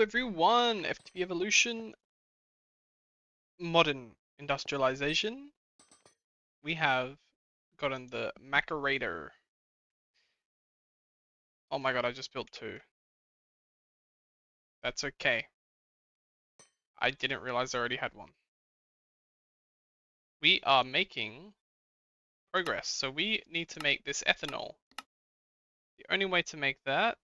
everyone, FTB Evolution, Modern Industrialization. We have gotten the macerator. Oh my god, I just built two. That's okay. I didn't realize I already had one. We are making progress, so we need to make this ethanol. The only way to make that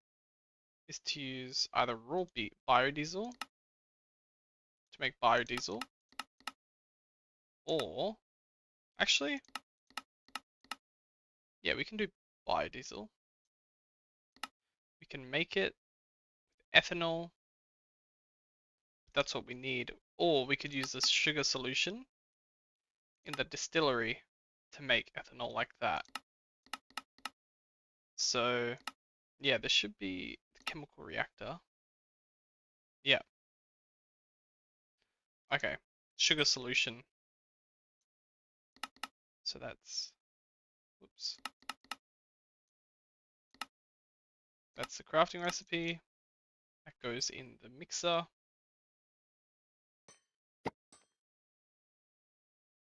is to use either raw biodiesel to make biodiesel, or actually, yeah, we can do biodiesel. We can make it ethanol. That's what we need. Or we could use this sugar solution in the distillery to make ethanol like that. So yeah, this should be the chemical reactor. Yeah. Okay. Sugar solution. So that's, whoops. That's the crafting recipe. That goes in the mixer.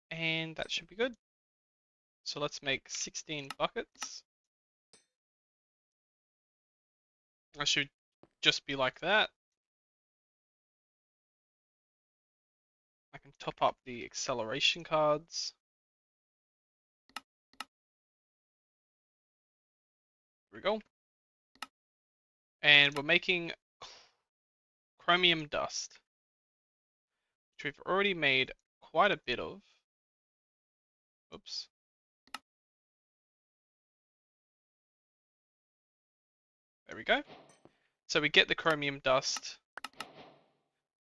And that should be good. So let's make 16 buckets. That should just be like that. I can top up the acceleration cards. There we go. And we're making chromium dust, which we've already made quite a bit of. Oops. There we go. So we get the chromium dust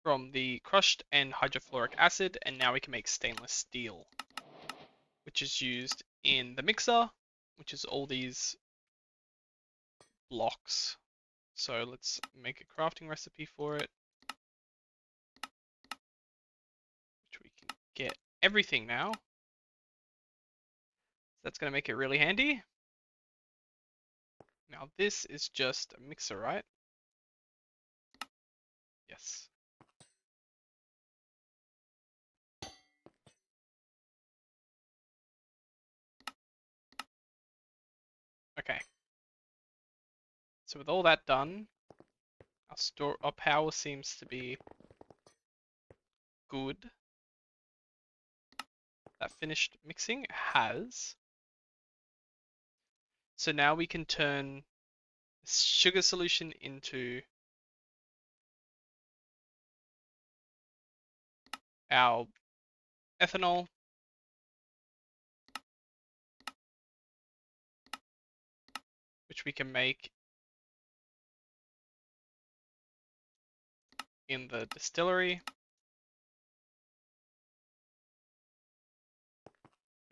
from the crushed and hydrofluoric acid, and now we can make stainless steel, which is used in the mixer, which is all these blocks. So let's make a crafting recipe for it, which we can get everything now. That's going to make it really handy. Now this is just a mixer, right? Yes. Okay. So with all that done, our power seems to be good. That finished mixing has. So now we can turn sugar solution into our ethanol. Which we can make in the distillery.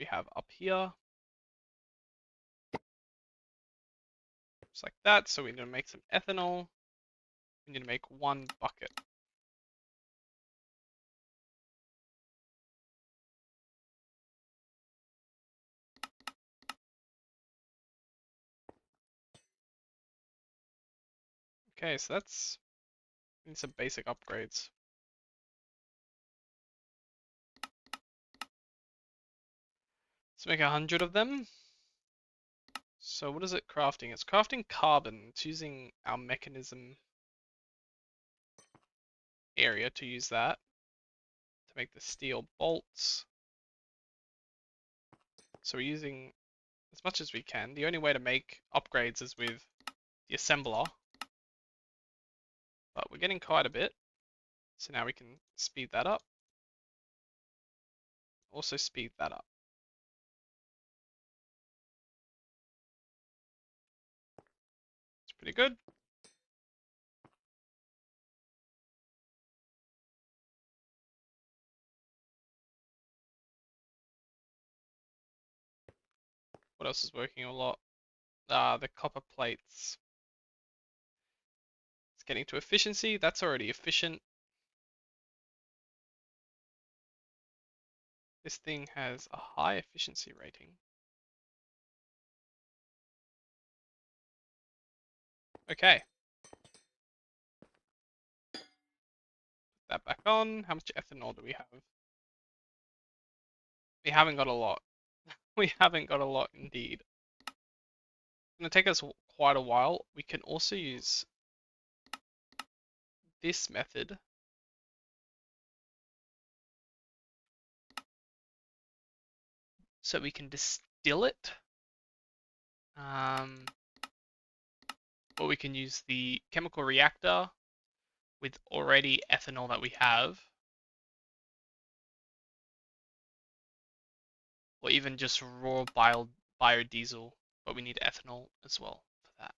We have up here. Just like that. So we need to make some ethanol. We need to make 1 bucket. Okay, so that's we need some basic upgrades. Let's make 100 of them. So what is it crafting? It's crafting carbon. It's using our mechanism area to use that to make the steel bolts. So we're using as much as we can. The only way to make upgrades is with the assembler. But we're getting quite a bit. So now we can speed that up. Also speed that up. It's pretty good. What else is working a lot? The copper plates. It's getting to efficiency. That's already efficient. This thing has a high efficiency rating. Okay. that back on. How much ethanol do we have? We haven't got a lot. We haven't got a lot indeed. It's going to take us quite a while. We can also use this method. So we can distill it. Or we can use the chemical reactor with already ethanol that we have. Or even just raw biodiesel, but we need ethanol as well for that.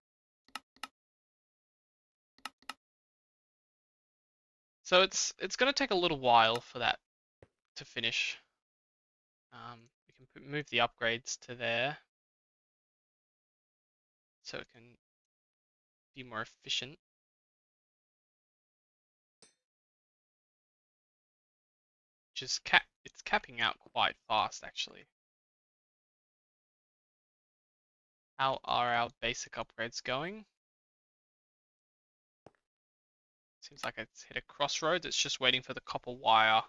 So it's going to take a little while for that to finish. We can move the upgrades to there so it can be more efficient. Just it's capping out quite fast actually. How are our basic upgrades going? Seems like it's hit a crossroads. It's just waiting for the copper wire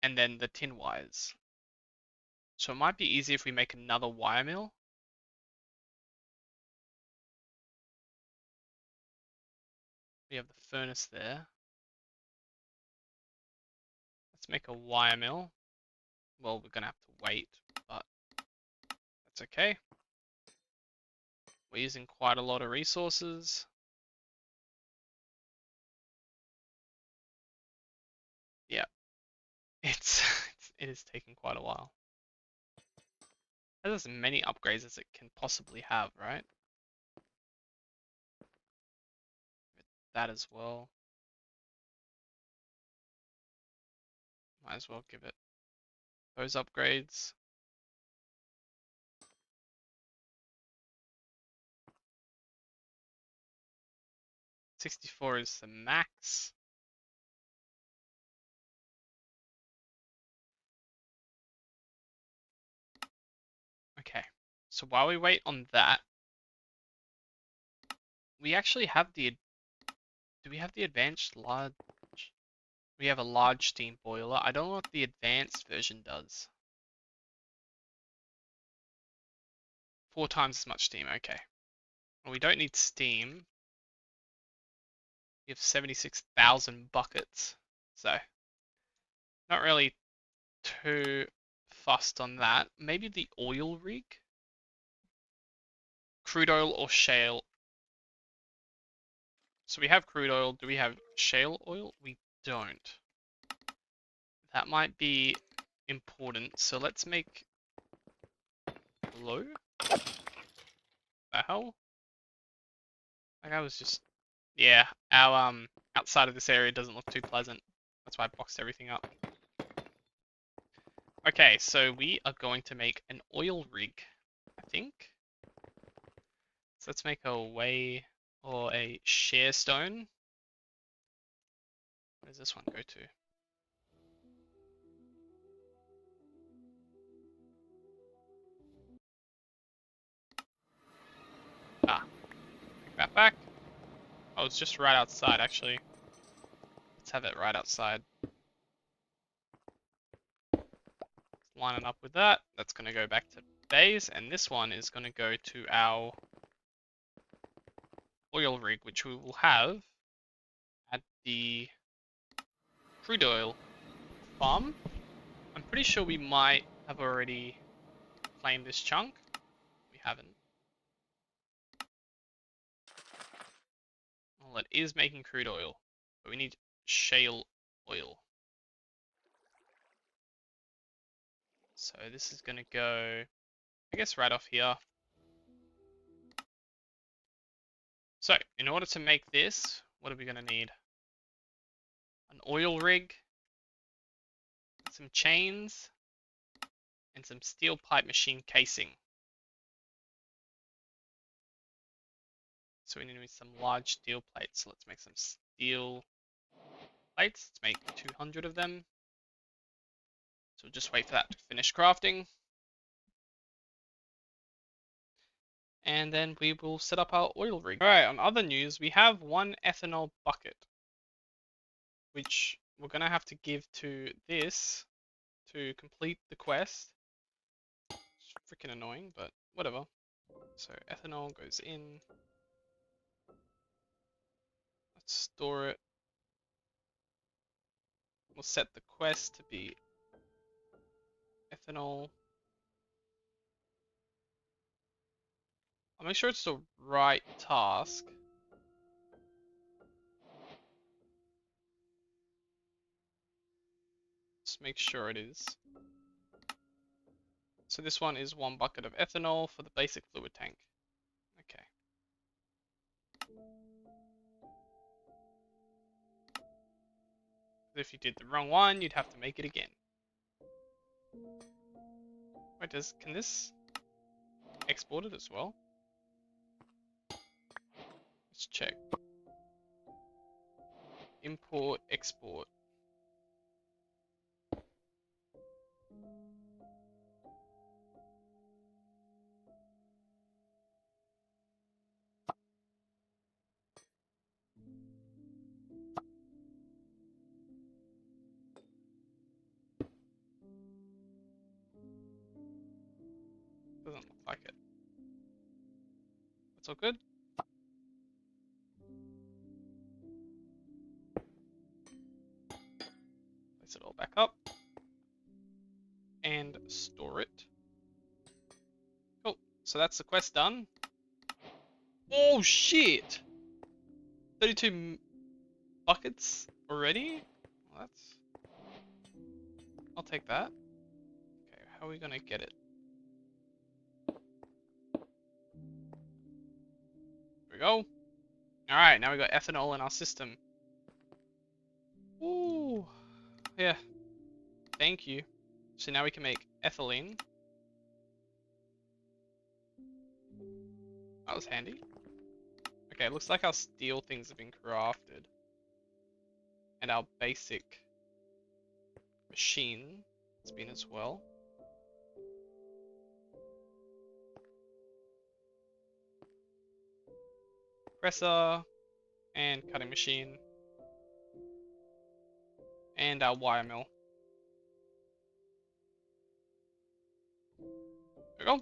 and then the tin wires. So it might be easy if we make another wire mill. We have the furnace there. Let's make a wire mill. Well, we're gonna have to wait, but that's okay. We're using quite a lot of resources. Yeah, it is taking quite a while. It has as many upgrades as it can possibly have, right? That as well. Might as well give it those upgrades. $64 is the max. Okay, so while we wait on that, we actually have the, do we have the advanced large? We have a large steam boiler. I don't know what the advanced version does. 4 times as much steam, okay. Well, we don't need steam. We have 76,000 buckets, so not really too fussed on that. Maybe the oil rig? Crude oil or shale? So we have crude oil. Do we have shale oil? We don't. That might be important. So let's make low. The hell? Like I was just, yeah. Our outside of this area doesn't look too pleasant. That's why I boxed everything up. Okay, so we are going to make an oil rig, I think. So let's make a way or a share stone. Where does this one go to? Ah, take that back. Oh, it's just right outside, actually. Let's have it right outside. Line it up with that. That's going to go back to base, and this one is going to go to our oil rig, which we will have at the crude oil farm. I'm pretty sure we might have already claimed this chunk. We haven't. Well, it is making crude oil, but we need shale oil. So this is going to go, I guess, right off here. So in order to make this, what are we going to need? An oil rig, some chains, and some steel pipe machine casing. So we need some large steel plates. So let's make some steel plates. Let's make 200 of them. So we'll just wait for that to finish crafting. and then we will set up our oil rig. Alright, on other news, we have one ethanol bucket, which we're gonna have to give to this to complete the quest. It's freaking annoying, but whatever. So ethanol goes in. Let's store it. We'll set the quest to be ethanol. I'll make sure it's the right task. Just make sure it is. So this one is 1 bucket of ethanol for the basic fluid tank. Okay. If you did the wrong one, you'd have to make it again. Wait, can this export it as well? Let's check. Import, export. Doesn't look like it. That's all good. Place it all back up. And store it. Cool. So that's the quest done. Oh shit! 32 buckets already? Well, that's... I'll take that. Okay, how are we gonna get it? Here we go. Alright, now we got ethanol in our system. Ooh. Yeah. Thank you. So now we can make ethylene. That was handy. Okay, it looks like our steel things have been crafted. And our basic machine has been as well. Presser and cutting machine. And our wire mill. There we go.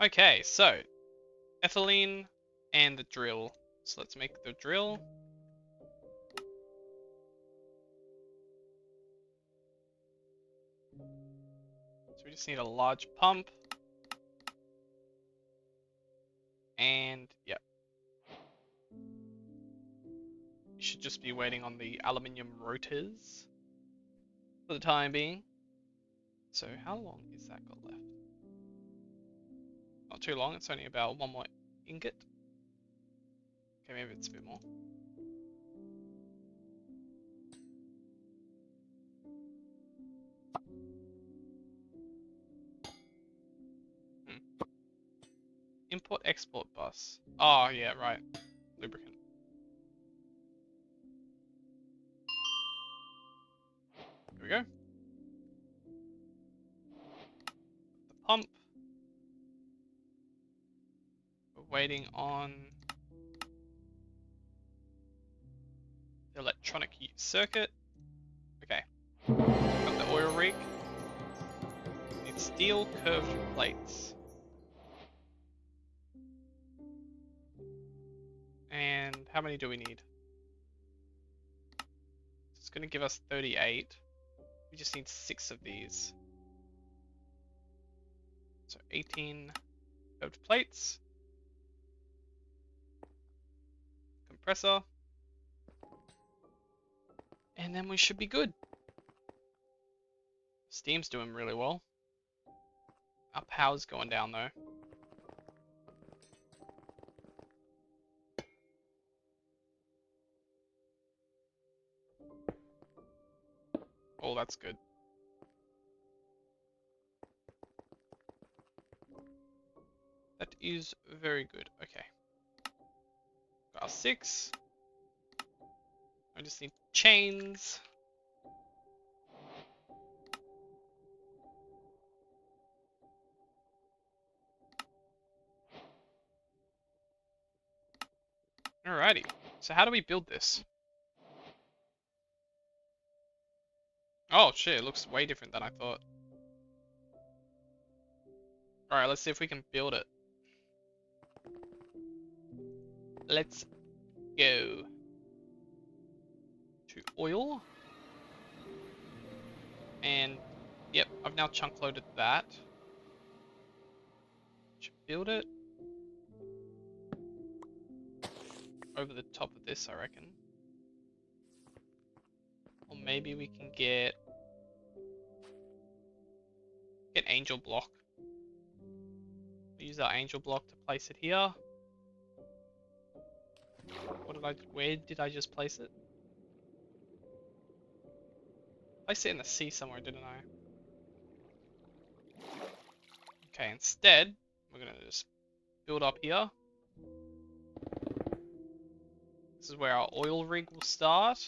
Okay, so ethylene and the drill. So let's make the drill. So we just need a large pump. And yeah. You should just be waiting on the aluminium rotors for the time being. So how long is that got left? Not too long, it's only about 1 more ingot. Okay, maybe it's a bit more. Import export bus. Oh yeah, right. Lubricant. Here we go. The pump. We're waiting on the electronic circuit. Okay. Got the oil rig. Need steel curved plates. And how many do we need? It's going to give us 38. We just need 6 of these. So 18 curved plates. Compressor. And then we should be good. Steam's doing really well. Our power's going down though. Oh, that's good. That is very good. Okay. Got our 6. I just need chains. Alrighty. So how do we build this? Oh shit, it looks way different than I thought. Alright, let's see if we can build it. Let's go to oil. And yep, I've now chunk loaded that. Should build it over the top of this, I reckon. Or maybe we can get angel block. Use our angel block to place it here. Where did I just place it? Place it in the sea somewhere, didn't I? Okay, instead, we're gonna just build up here. This is where our oil rig will start.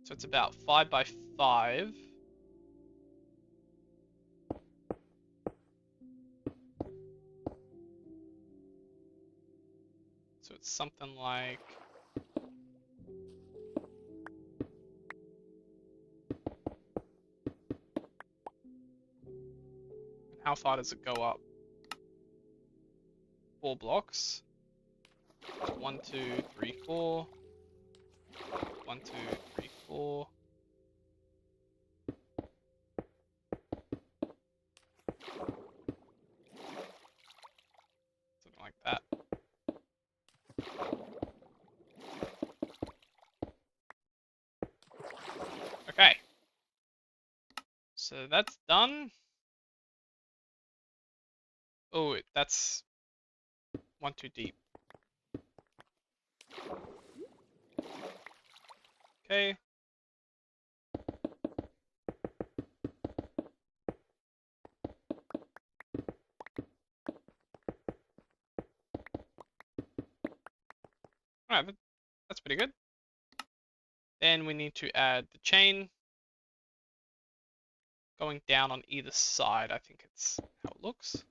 So it's about 5 by 5. So it's something like... How far does it go up? 4 blocks. 1, 2, 3, 4. 1, 2, 3, 4. Something like that. Okay. So that's done. Oh, that's one too deep. Okay. Alright, that's pretty good. Then we need to add the chain going down on either side. I think it's how it looks.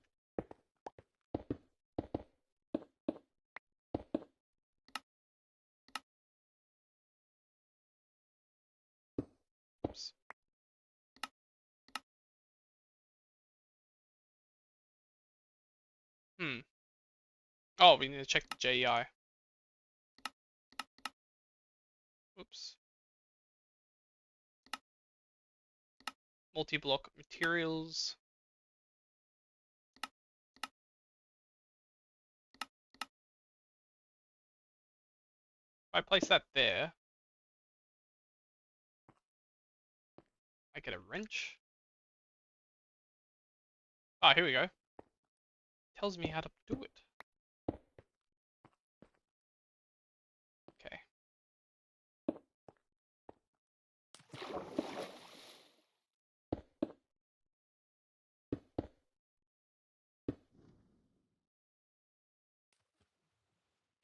Oops. Oh, we need to check the JEI. Oops. Multi-block materials. If I place that there, I get a wrench. Ah, here we go. Tells me how to do it. Okay.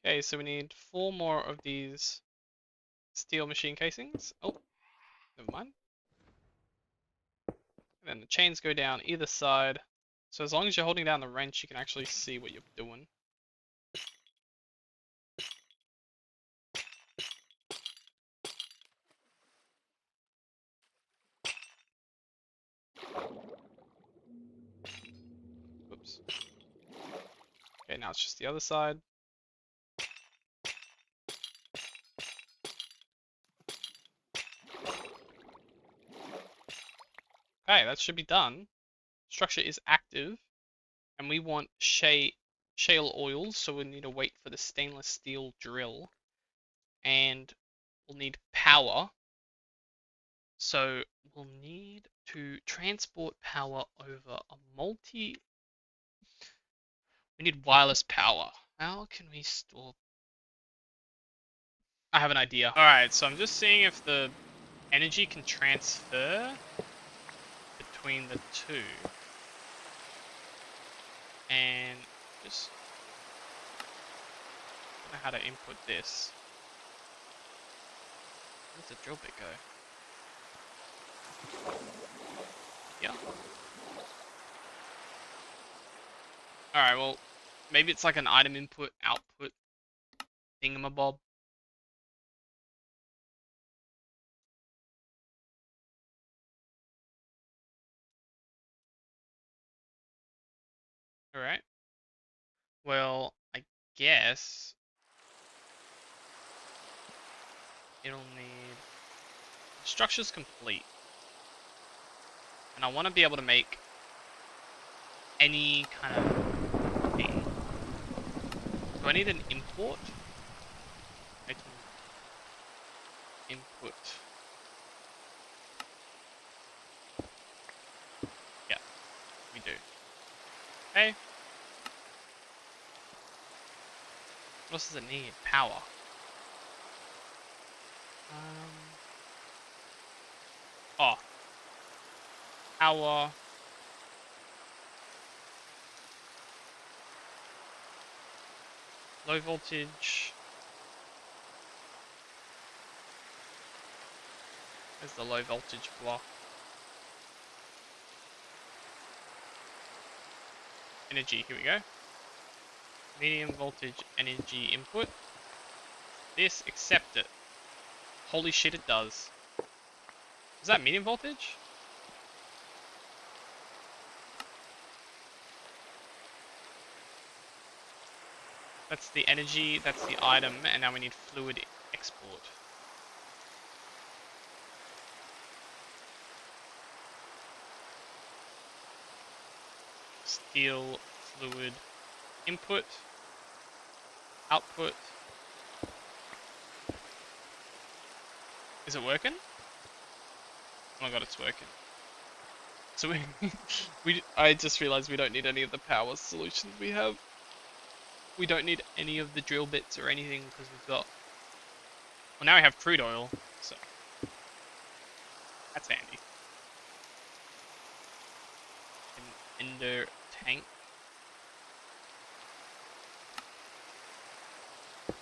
Okay, so we need 4 more of these steel machine casings. Oh, never mind. And then the chains go down either side. So as long as you're holding down the wrench, you can actually see what you're doing. Oops. Okay, now it's just the other side. Okay, that should be done. Structure is active. And we want shale oils, so we need to wait for the stainless steel drill. And we'll need power. So we'll need to transport power over a multi... We need wireless power. How can we store... I have an idea. Alright, so I'm just seeing if the energy can transfer between the two. And just... I don't know how to input this. Where does the drill bit go? Yeah. Alright, well, maybe it's like an item input output thingamabob. Alright. Well, I guess it'll need... Structure's complete. And I want to be able to make any kind of thing. Do I need an import? Item input. Yeah, we do. Okay. What else does it need? Power. Oh. Power. Low voltage. There's the low voltage block. Energy, here we go. Medium voltage energy input. This, accept it. Holy shit, it does. Is that medium voltage? That's the energy, that's the item, and now we need fluid export. Steel fluid input, output. Is it working? Oh my god, it's working. So I just realized we don't need any of the power solutions we have. We don't need any of the drill bits or anything because we've got... Well, now we have crude oil, so that's handy. An ender tank. Get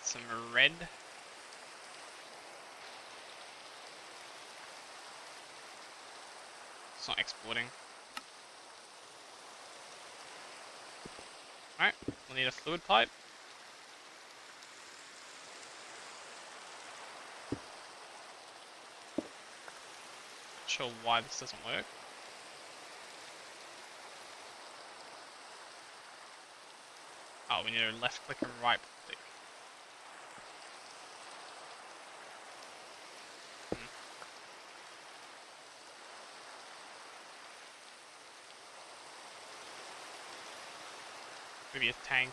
some red. It's not exporting. Alright, we'll need a fluid pipe. Not sure why this doesn't work. Oh, we need a left click and right click. Maybe a tank.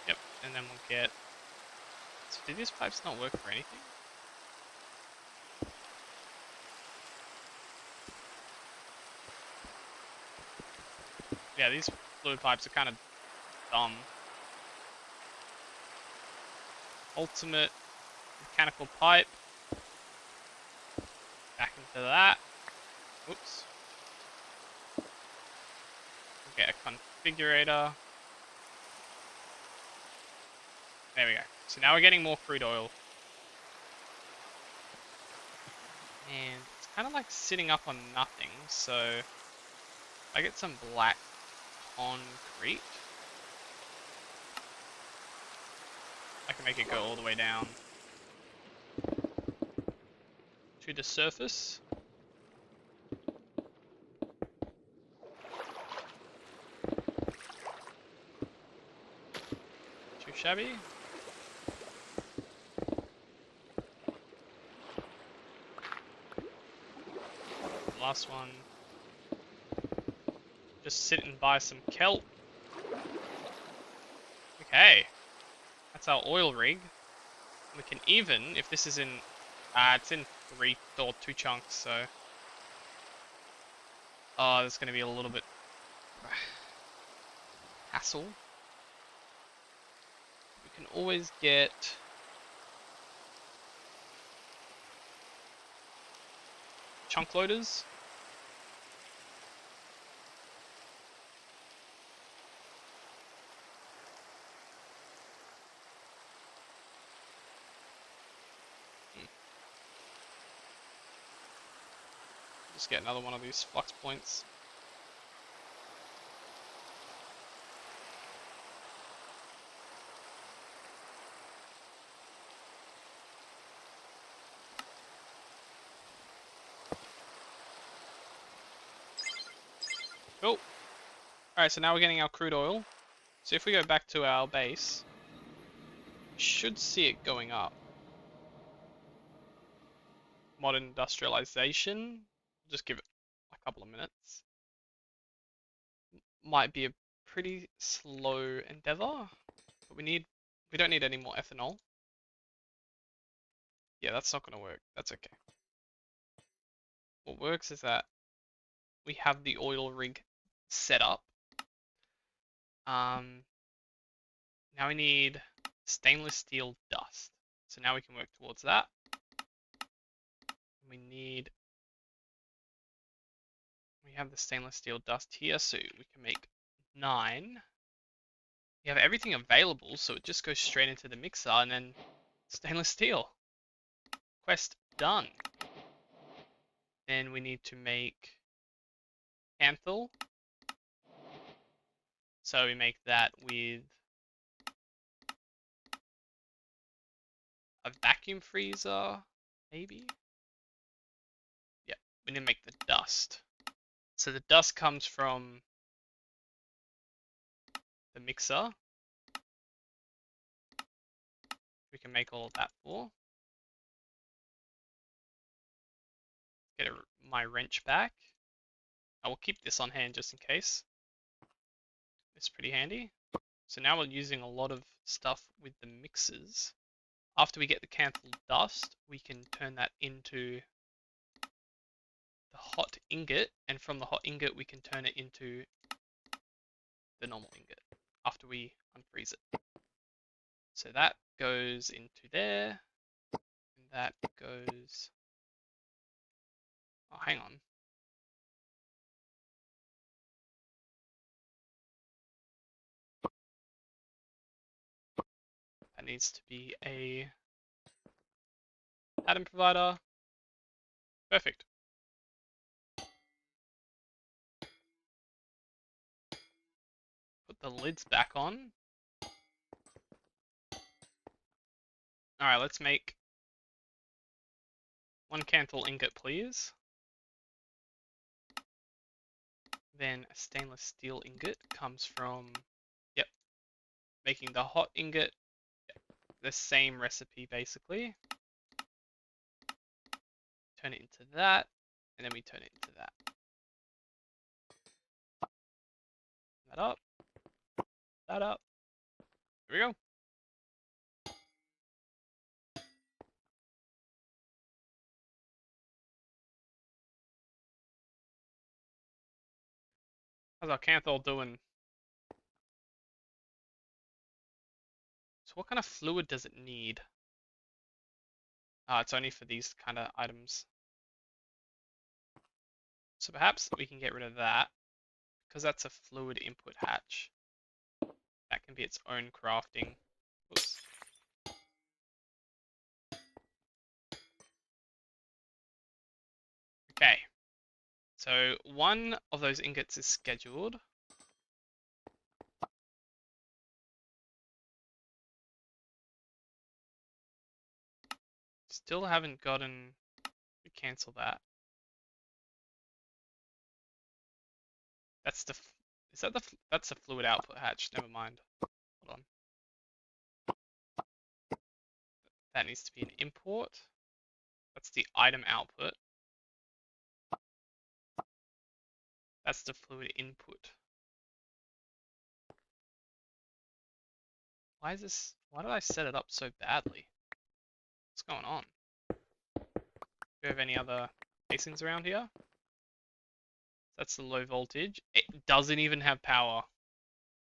Yep, and then we'll get... So do these pipes not work for anything? Yeah, these fluid pipes are kind of dumb. Ultimate mechanical pipe. Back into that. Oops. Get a configurator. There we go. So now we're getting more crude oil. And it's kind of like sitting up on nothing, so I get some black concrete. I can make it go all the way down to the surface. Too shabby. Last one. Just sit and buy some kelp. Okay. That's our oil rig. We can even, if this is in, it's in 3 or 2 chunks, so. Oh, there's going to be a little bit hassle. We can always get chunk loaders. Just get another one of these flux points. Cool. Alright, so now we're getting our crude oil. So if we go back to our base, we should see it going up. Modern Industrialization. Just give it a couple of minutes. Might be a pretty slow endeavor, but we don't need any more ethanol. Yeah, that's not gonna work. That's okay. What works is that we have the oil rig set up. Now we need stainless steel dust. So now we can work towards that. We have the stainless steel dust here, so we can make 9. We have everything available, so it just goes straight into the mixer and then stainless steel. Quest done. Then we need to make Anthil. So we make that with a vacuum freezer, maybe? Yeah, we need to make the dust. So the dust comes from the mixer. We can make all of that for. Get my wrench back. I will keep this on hand just in case. It's pretty handy. So now we're using a lot of stuff with the mixers. After we get the canceled dust, we can turn that into the hot ingot, and from the hot ingot we can turn it into the normal ingot after we unfreeze it. So that goes into there, and that goes... Oh, hang on. That needs to be a atom provider. Perfect. Put the lids back on. Alright, let's make 1 canthal ingot, please. Then a stainless steel ingot comes from, yep, making the hot ingot. Yep, the same recipe basically. Turn it into that, and then we turn it into that. That up. That up. Here we go. How's our canthal doing? So what kind of fluid does it need? It's only for these kind of items. So perhaps we can get rid of that, because that's a fluid input hatch. That can be its own crafting. Oops. Okay. So 1 of those ingots is scheduled. Still haven't gotten to cancel that. That's the that's the fluid output hatch. Never mind. Hold on. That needs to be an import. That's the item output. That's the fluid input. Why did I set it up so badly? What's going on? Do you have any other casings around here? That's the low voltage. It doesn't even have power.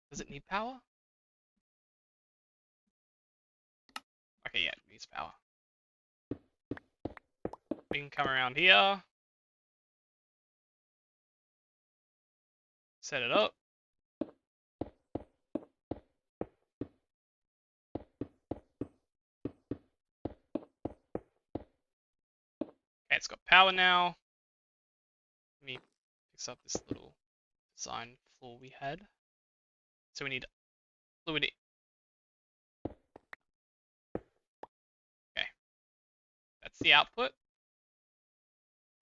Does it need power? Okay, yeah, it needs power. We can come around here. Set it up. Okay, it's got power now. Let me fix up this little design flaw we had. So we need fluid. Okay, that's the output.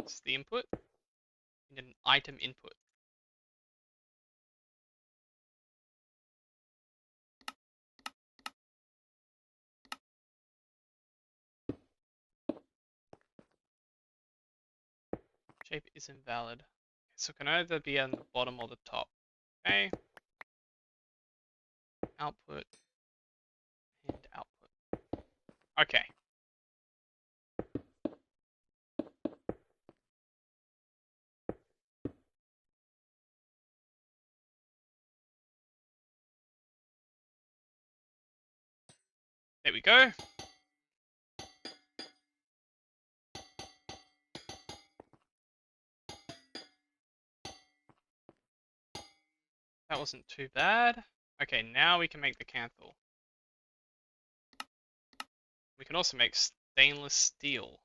This is the input. We need an item input. Shape is invalid. So it can either be on the bottom or the top. Okay. Output and output. Okay. There we go. That wasn't too bad. Okay, now we can make the canthal. We can also make stainless steel.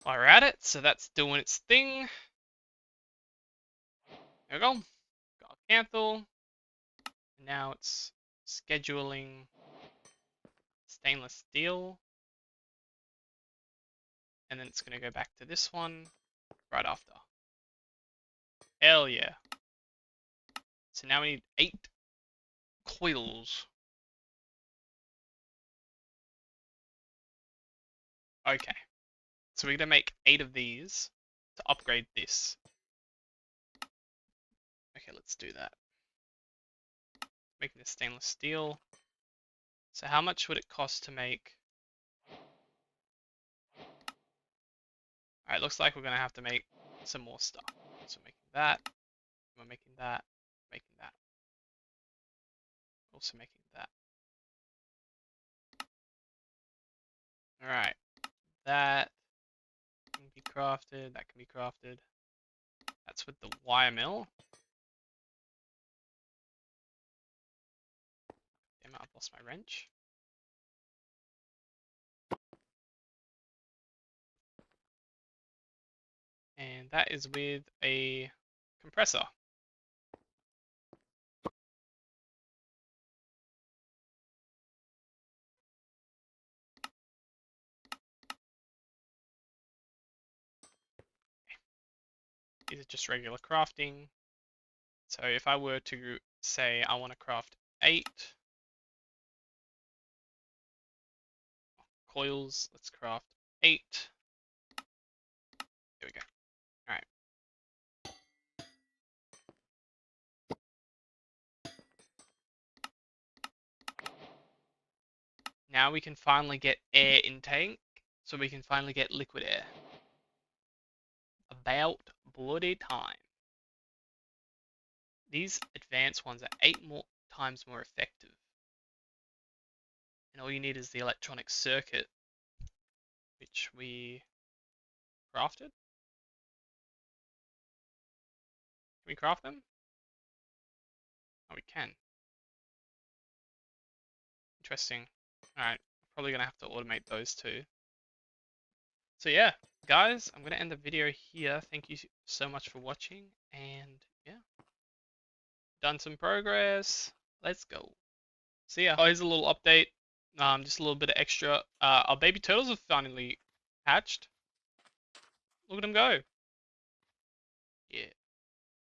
While we're at it, so that's doing its thing. There we go. Got canthal. Now it's scheduling stainless steel. And then it's going to go back to this one right after. Hell yeah. So now we need 8 coils. Okay. So we're going to make 8 of these to upgrade this. Okay, let's do that. Making the stainless steel. So how much would it cost to make? Alright, looks like we're going to have to make some more stuff. So making that. We're making that. Making that. Also making that. Alright. That can be crafted. That can be crafted. That's with the wire mill. Damn it, I've lost my wrench. And that is with a compressor. These are just regular crafting. So if I were to say I want to craft 8 coils, let's craft 8. There we go. Alright. Now we can finally get air in tank, so we can finally get liquid air. About bloody time. These advanced ones are 8 times more effective. And all you need is the electronic circuit, which we crafted. Can we craft them? Oh, we can. Interesting. Alright, probably gonna have to automate those too. So yeah, guys, I'm gonna end the video here. Thank you so much for watching, and yeah, done some progress. Let's go. See ya. Oh, here's a little update. Just a little bit of extra. Our baby turtles have finally hatched. Look at them go.